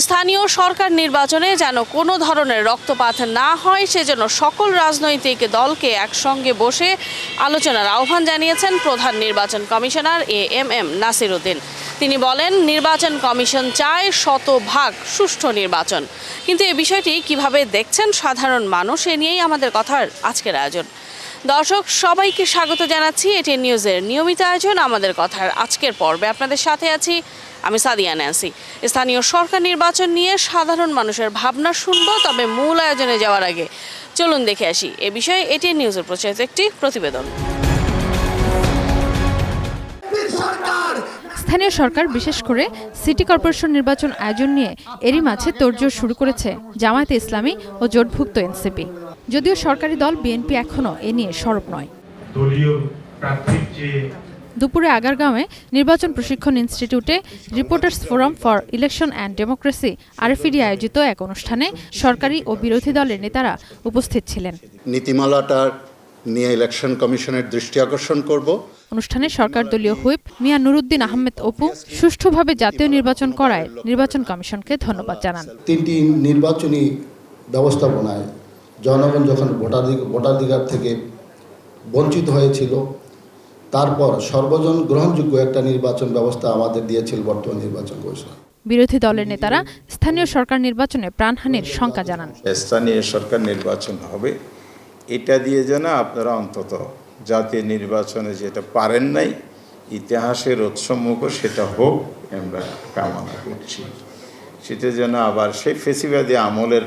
স্থানীয় সরকার নির্বাচনে যেন কোনো ধরনের রক্তপাত না হয় সেজন্য সকল রাজনৈতিক দলকে একসঙ্গে বসে আলোচনার আহ্বান জানিয়েছেন প্রধান নির্বাচন কমিশনার এএমএম নাসির উদ্দিন। তিনি বলেন, নির্বাচন কমিশন চায় শতভাগ সুষ্ঠু নির্বাচন, কিন্তু এই বিষয়টি কিভাবে দেখছেন সাধারণ মানুষ, এ নিয়েই আমাদের কথার আজকের আয়োজন। দর্শক সবাইকে স্বাগত জানাচ্ছি এটিএন নিউজের নিয়মিত আয়োজন আমাদের কথার আজকের পর্বে। আপনাদের সাথে আছি আমি সাদিয়া ন্যান্সি। স্থানীয় সরকার নির্বাচন নিয়ে সাধারণ মানুষের ভাবনা শুনবো, তবে মূল আয়োজনে যাওয়ার আগে চলুন দেখে আসি এ বিষয়ে এটিএন নিউজের প্রচারিত একটি প্রতিবেদন। স্থানীয় সরকার বিশেষ করে সিটি কর্পোরেশন নির্বাচন আয়োজন নিয়ে এরই মাঝে তোড়জোড় শুরু করেছে জামায়াতে ইসলামী ও জোটভুক্ত এনসিপি। যদিও সরকারি দল বিএনপি এখনও এ নিয়ে সরব নয়। দুপুরে আগারগাঁওয়ে নির্বাচন প্রশিক্ষণ ইনস্টিটিউটে reporters forum for election and democracy RFED আয়োজিত এক অনুষ্ঠানে সরকারি ও বিরোধী দলের নেতারা উপস্থিত ছিলেন। নীতিমালাটা নিয়ে ইলেকশন কমিশনের দৃষ্টি আকর্ষণ করব। অনুষ্ঠানে সরকার দলীয় হুইপ মিয়া নুরুদ্দিন আহমেদ অপু সুষ্ঠুভাবে জাতীয় নির্বাচন করায় নির্বাচন কমিশনকে ধন্যবাদ জানান। তিনটি নির্বাচনী ব্যবস্থাপনায় জনগণ যখন ভোটাধিকার থেকে বঞ্চিত হয়েছিল, তারপর সর্বজন গ্রহণযোগ্য একটা নির্বাচন ব্যবস্থা আমাদের দিয়েছিল বর্তমান নির্বাচন কমিশন। বিরোধী দলের নেতারা স্থানীয় সরকার নির্বাচনে প্রাণহানির শঙ্কা জানান। স্থানীয় সরকার নির্বাচন হবে, এটা দিয়ে যেন আপনারা অন্তত জাতীয় নির্বাচনে যেটা পারেন নাই, ইতিহাসের উৎসম্মুখ সেটা হোক আমরা কামনা করছি। সেটা যেন আবার সেই ফেসিবাদী আমলের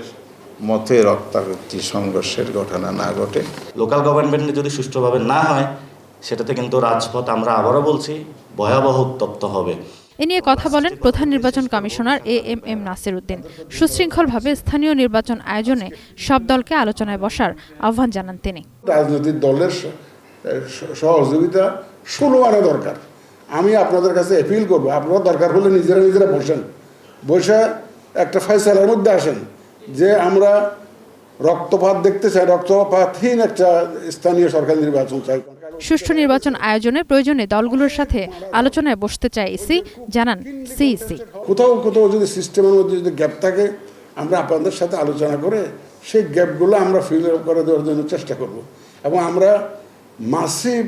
মতে রক্তারক্তি সংঘর্ষের ঘটনা না ঘটে। লোকাল গভর্নমেন্টে যদি সুষ্ঠুভাবে না হয়, সেটাতে কিন্তু রাজপথ, আমরা আবারও বলছি, ভয়াবহ উত্তপ্ত হবে। এ নিয়ে কথা বলেন প্রধান নির্বাচন কমিশনার এএমএম নাসির উদ্দিন। সুশৃঙ্খলভাবে স্থানীয় নির্বাচন আয়োজনে সব দলকে আলোচনায় বসার আহ্বান জানান তিনি। রাজনৈতিক দলের সহযোগিতা ষোলো দরকার। আমি আপনাদের কাছে অ্যাপিল করব, আপনারা দরকার হলে নিজেরা বসে একটা ফয়সালার মধ্যে আসেন যে আমরা রক্তপাত দেখতে চাই, রক্তপাতহীন একটা স্থানীয় সরকার নির্বাচন চাই। সুষ্ঠু নির্বাচন আয়োজনের প্রয়োজনে দলগুলোর সাথে আলোচনায় বসতে চায় ইসি, জানান সিইসি। কোথাও যদি সিস্টেমের মধ্যে যদি গ্যাপ থাকে, আমরা আপনাদের সাথে আলোচনা করে সেই গ্যাপগুলো আমরা ফিল আপ করে দেওয়ার জন্য চেষ্টা করব। এবং আমরা মাসিভ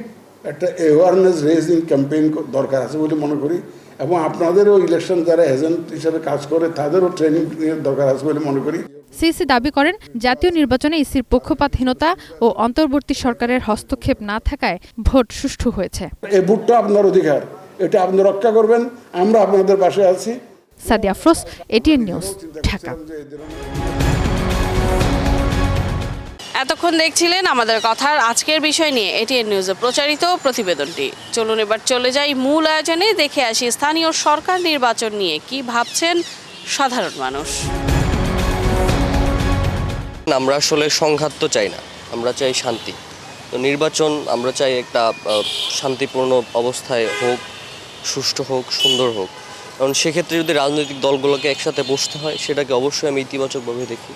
একটা অ্যাওয়ারনেস রেজিং ক্যাম্পেইন দরকার আছে বলে মনে করি, এবং আপনাদেরও ইলেকশন যারা এজেন্ট হিসেবে কাজ করে তাদেরও ট্রেনিং দরকার আছে বলে মনে করি। সিইসি দাবি করেন, জাতীয় নির্বাচনে ইসির পক্ষপাতহীনতা ও অন্তর্বর্তী সরকারের হস্তক্ষেপ না থাকায় ভোট সুষ্ঠু হয়েছে। এই ভোটটা আপনার অধিকার, এটা আপনি রক্ষা করবেন, আমরা আপনাদের পাশে আছি। Sadia Afroz, ATN news, Dhaka. এতক্ষণ দেখছিলেন আমাদের কথার আজকের বিষয় নিয়ে এটিএন নিউজে প্রচারিত প্রতিবেদনটি। চলুন এবার চলে যাই মূল আয়োজনে, দেখে আসি স্থানীয় সরকার নির্বাচন নিয়ে কি ভাবছেন সাধারণ মানুষ। আমরা আসলে সংঘাত তো চাই না, আমরা চাই শান্তি। তো নির্বাচন আমরা চাই একটা শান্তিপূর্ণ অবস্থায় হোক, সুষ্ঠু হোক, সুন্দর হোক। কারণ সেক্ষেত্রে যদি রাজনৈতিক দলগুলোকে একসাথে বসতে হয়, সেটাকে অবশ্যই আমি ইতিবাচকভাবে দেখি।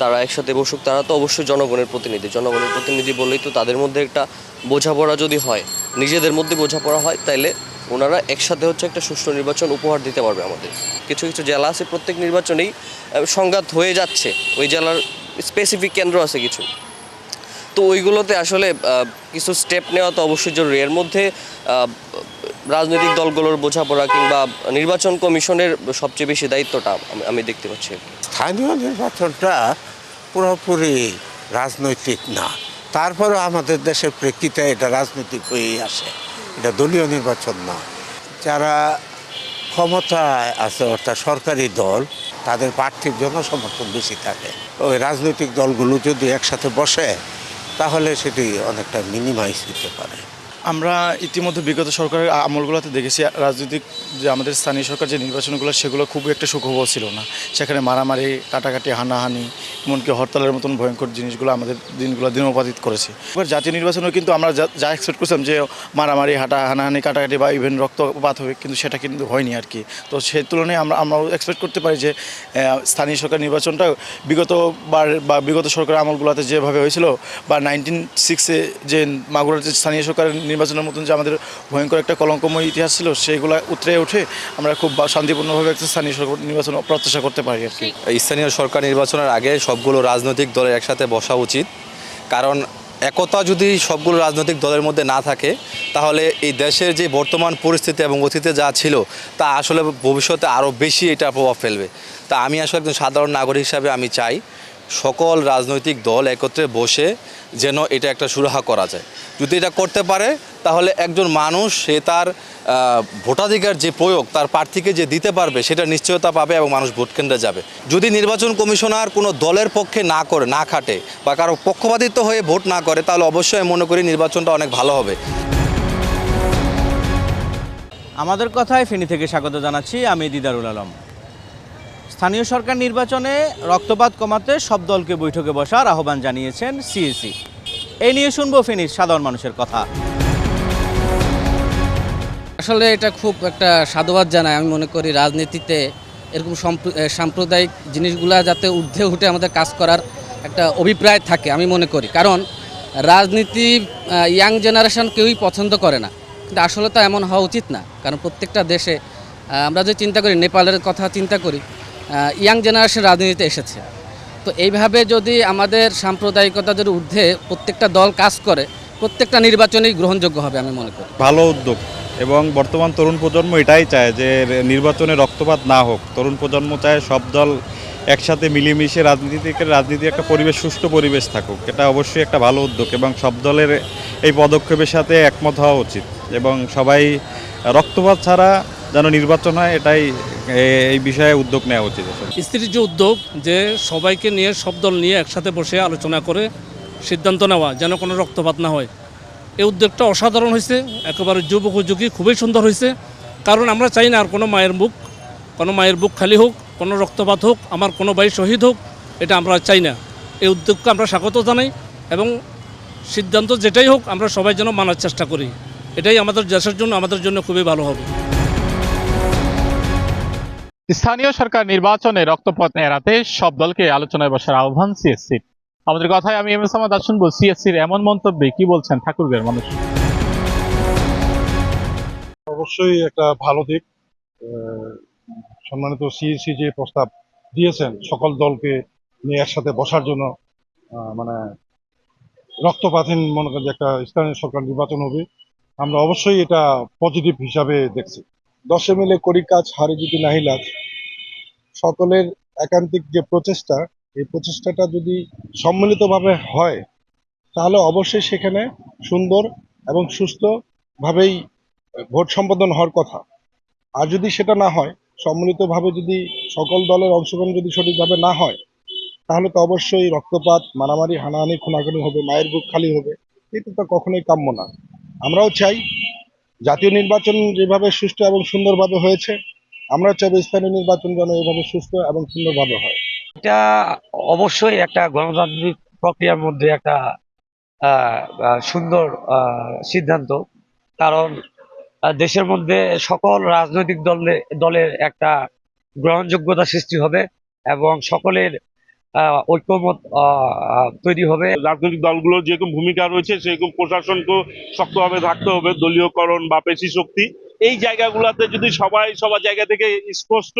তারা একসাথে বসুক, তারা তো অবশ্যই জনগণের প্রতিনিধি বললেই তো তাদের মধ্যে একটা বোঝাপড়া যদি হয়, নিজেদের মধ্যে বোঝাপড়া হয়, তাইলে ওনারা একসাথে একটা সুষ্ঠু নির্বাচন উপহার দিতে পারবে আমাদের। কিছু কিছু জেলা আছে, প্রত্যেক নির্বাচনেই সংঘাত হয়ে যাচ্ছে, ওই জেলার স্পেসিফিক কেন্দ্র আছে কিছু, তো ওইগুলোতে আসলে কিছু স্টেপ নেওয়া তো অবশ্যই জরুরি। এর মধ্যে রাজনৈতিক দলগুলোর বোঝাপড়া কিংবা নির্বাচন কমিশনের সবচেয়ে বেশি দায়িত্বটা আমি দেখতে পাচ্ছি। স্থানীয় নির্বাচনটা পুরোপুরি রাজনৈতিক না, তারপরে আমাদের দেশের প্রেক্ষিতে এটা রাজনৈতিক হয়েই আসে, এটা দলীয় নির্বাচন না। যারা ক্ষমতায় আছে অর্থাৎ সরকারি দল, তাদের প্রার্থীর জনসমর্থন বেশি থাকে। ওই রাজনৈতিক দলগুলো যদি একসাথে বসে, তাহলে সেটি অনেকটা মিনিমাইজ হতে পারে। আমরা ইতিমধ্যে বিগত সরকারের আমলগুলোতে দেখেছি রাজনৈতিক যে আমাদের স্থানীয় সরকার যে নির্বাচনগুলো, সেগুলো খুব একটা সুখবর ছিল না। সেখানে মারামারি, কাটাকাটি, হানাহানি এমনকি হরতালের মতন ভয়ঙ্কর জিনিসগুলো আমাদের দিনোপাদিত করেছে। এবার জাতীয় নির্বাচনেও কিন্তু আমরা যা এক্সপেক্ট করছিলাম যে মারামারি হানাহানি কাটাকাটি বা ইভেন রক্তপাত হবে, কিন্তু সেটা কিন্তু হয়নি আর কি। তো সেই তুলনায় আমরাও এক্সপেক্ট করতে পারি যে স্থানীয় সরকার নির্বাচনটা বিগত সরকারের আমলগুলোতে যেভাবে হয়েছিল বা 1996-এ যে মাগুরাতে স্থানীয় সরকারের নির্বাচনের মতন যে আমাদের ভয়ঙ্কর একটা কলঙ্কময় ইতিহাস ছিল, সেইগুলো উতরে উঠে আমরা খুব শান্তিপূর্ণভাবে একটা স্থানীয় সরকার নির্বাচন প্রত্যাশা করতে পারি আর কি। স্থানীয় সরকার নির্বাচনের আগে সবগুলো রাজনৈতিক দলের একসাথে বসা উচিত, কারণ একতা যদি সবগুলো রাজনৈতিক দলের মধ্যে না থাকে তাহলে এই দেশের যে বর্তমান পরিস্থিতি এবং অতীতে যা ছিল তা আসলে ভবিষ্যতে আরও বেশি এটা প্রভাব ফেলবে। তা আমি আসলে একজন সাধারণ নাগরিক হিসাবে আমি চাই সকল রাজনৈতিক দল একত্রে বসে যেন এটা একটা সুরাহা করা যায়। যদি এটা করতে পারে তাহলে একজন মানুষ সে তার ভোটাধিকার যে প্রয়োগ তার প্রার্থীকে যে দিতে পারবে সেটা নিশ্চয়তা পাবে এবং মানুষ ভোট কেন্দ্রে যাবে। যদি নির্বাচন কমিশনার কোনো দলের পক্ষে না খাটে বা কারো পক্ষপাতিত্ব হয়ে ভোট না করে তাহলে অবশ্যই মনে করি নির্বাচনটা অনেক ভালো হবে। আমাদের কথায় ফেনী থেকে স্বাগত জানাচ্ছি, আমি দিদারুল আলম। স্থানীয় সরকার নির্বাচনে রক্তপাত কমাতে সব দলকে বৈঠকে বসার আহ্বান জানিয়েছেন সিএসি। এই নিয়ে শুনবো ফেনীর সাধারণ মানুষের কথা। আসলে এটা খুব একটা সাধুবাদ জানায়। আমি মনে করি রাজনীতিতে এরকম সাম্প্রদায়িক জিনিসগুলা যাতে ঊর্ধ্বে উঠে আমাদের কাজ করার একটা অভিপ্রায় থাকে আমি মনে করি, কারণ রাজনীতি ইয়াং জেনারেশন কেউই পছন্দ করে না, কিন্তু আসলে তো এমন হওয়া উচিত না। কারণ প্রত্যেকটা দেশে আমরা যে চিন্তা করি, নেপালের কথা চিন্তা করি, ইয়াং জেনারেশন রাজনীতিতে এসেছে। তো এইভাবে যদি আমাদের সাম্প্রদায়িকতাদের ঊর্ধ্বে প্রত্যেকটা দল কাজ করে, প্রত্যেকটা নির্বাচনেই গ্রহণযোগ্য হবে আমি মনে করি। ভালো উদ্যোগ, এবং বর্তমান তরুণ প্রজন্ম এটাই চায় যে নির্বাচনে রক্তপাত না হোক। তরুণ প্রজন্ম চায় সব দল একসাথে মিলেমিশে রাজনীতি একটা সুষ্ঠু পরিবেশ থাকুক। এটা অবশ্যই একটা ভালো উদ্যোগ এবং সব দলের এই পদক্ষেপের সাথে একমত হওয়া উচিত এবং সবাই রক্তপাত ছাড়া যেন নির্বাচন হয় এই বিষয়ে উদ্যোগ নেওয়া উচিত। স্থির যে উদ্যোগ যে সবাইকে নিয়ে সব দল নিয়ে একসাথে বসে আলোচনা করে সিদ্ধান্ত নেওয়া যেন কোনো রক্তপাত না হয়, এই উদ্যোগটা অসাধারণ হয়েছে, একেবারে যুগোপযোগী, খুবই সুন্দর হয়েছে। কারণ আমরা চাই না আর কোনো মায়ের বুক খালি হোক, কোনো রক্তপাত হোক, আমার কোনো ভাই শহীদ হোক, এটা আমরা চাই না। এই উদ্যোগকে আমরা স্বাগত জানাই এবং সিদ্ধান্ত যেটাই হোক আমরা সবাই যেন মানার চেষ্টা করি। এটাই আমাদের দেশের জন্য, আমাদের জন্য খুবই ভালো হবে। স্থানীয় সরকার নির্বাচনে রক্তপাত এড়াতে সব দলকে আলোচনায় বসার আহ্বান সিএসসির। আমাদের কথায় আমি এম এস আহমদ শুনবো সিএসসির এমন মন্তব্যে কি বলছেন ঠাকুরগাঁওয়ের মানুষ। অবশ্যই একটা ভালো দিক। সম্মানিত সিএসসি যে প্রস্তাব দিয়েছেন সকল দলকে নিয়ে একসাথে বসার জন্য, মানে রক্তপাতহীন মনে করেন যে একটা স্থানীয় সরকার নির্বাচন হবে, আমরা অবশ্যই এটা পজিটিভ হিসাবে দেখছি। 10 মিলে করি কাজ হারি যদি নাহি লাজ, সকলের একান্তিক যে প্রচেষ্টা, এই প্রচেষ্টাটা যদি সম্মিলিতভাবে হয় তাহলে অবশ্যই সেখানে সুন্দর এবং সুস্থভাবেই ভোট সম্পাদন হওয়ার কথা। আর যদি সেটা না হয়, সম্মিলিতভাবে যদি সকল দলের অংশগ্রহণ যদি সঠিকভাবে না হয়, তাহলে তো অবশ্যই রক্তপাত, মারামারি, হানাহানি, খুনাখুনি হবে, মায়ের বুক খালি হবে। এটা তো কখনোই কাম্য না। আমরাও চাই জাতীয় নির্বাচন যেভাবে সুষ্ঠু এবং সুন্দরভাবে হয়েছে, আমরা চাইব স্থানীয় নির্বাচন যেন এভাবে সুস্থ এবং সুন্দরভাবে হয়। এটা অবশ্যই একটা গণতান্ত্রিক প্রক্রিয়ার মধ্যে একটা সুন্দর সিদ্ধান্ত, কারণ দেশের মধ্যে সকল রাজনৈতিক দলের একটা গ্রহণযোগ্যতা সৃষ্টি হবে এবং সকলের ঐক্যমত তৈরি হবে। রাজনৈতিক দলগুলোর যেরকম ভূমিকা রয়েছে সেরকম প্রশাসনকে শক্তভাবে থাকতে হবে, দলীয়করণ বা পেশি শক্তি এই জায়গাগুলোতে যদি সবার জায়গা থেকে স্পষ্ট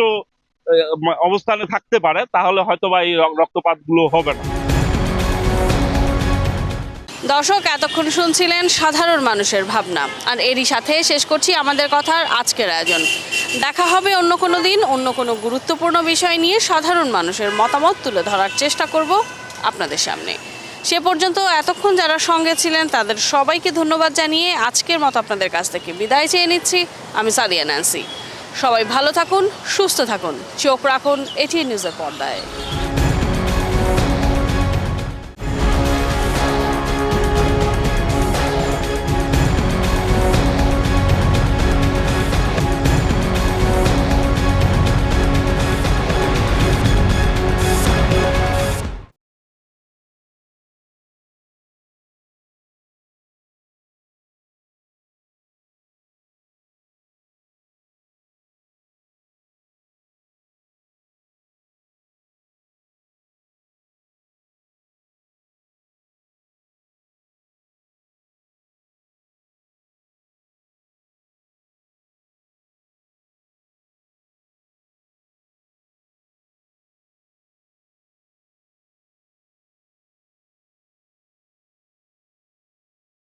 অবস্থানে থাকতে পারে তাহলে হয়তো বা এই রক্তপাতগুলো হবে না। দর্শক, এতক্ষণ শুনছিলেন সাধারণ মানুষের ভাবনা, আর এরই সাথে শেষ করছি আমাদের কথার আজকের আয়োজন। দেখা হবে অন্য কোনো দিন অন্য কোনো গুরুত্বপূর্ণ বিষয় নিয়ে সাধারণ মানুষের মতামত তুলে ধরার চেষ্টা করব আপনাদের সামনে। সে পর্যন্ত এতক্ষণ যারা সঙ্গে ছিলেন তাদের সবাইকে ধন্যবাদ জানিয়ে আজকের মতো আপনাদের কাছ থেকে বিদায় চেয়ে নিচ্ছি। আমি সাদিয়া ন্যান্সি। সবাই ভালো থাকুন, সুস্থ থাকুন, চোখ রাখুন এটিএন নিউজের পর্দায়।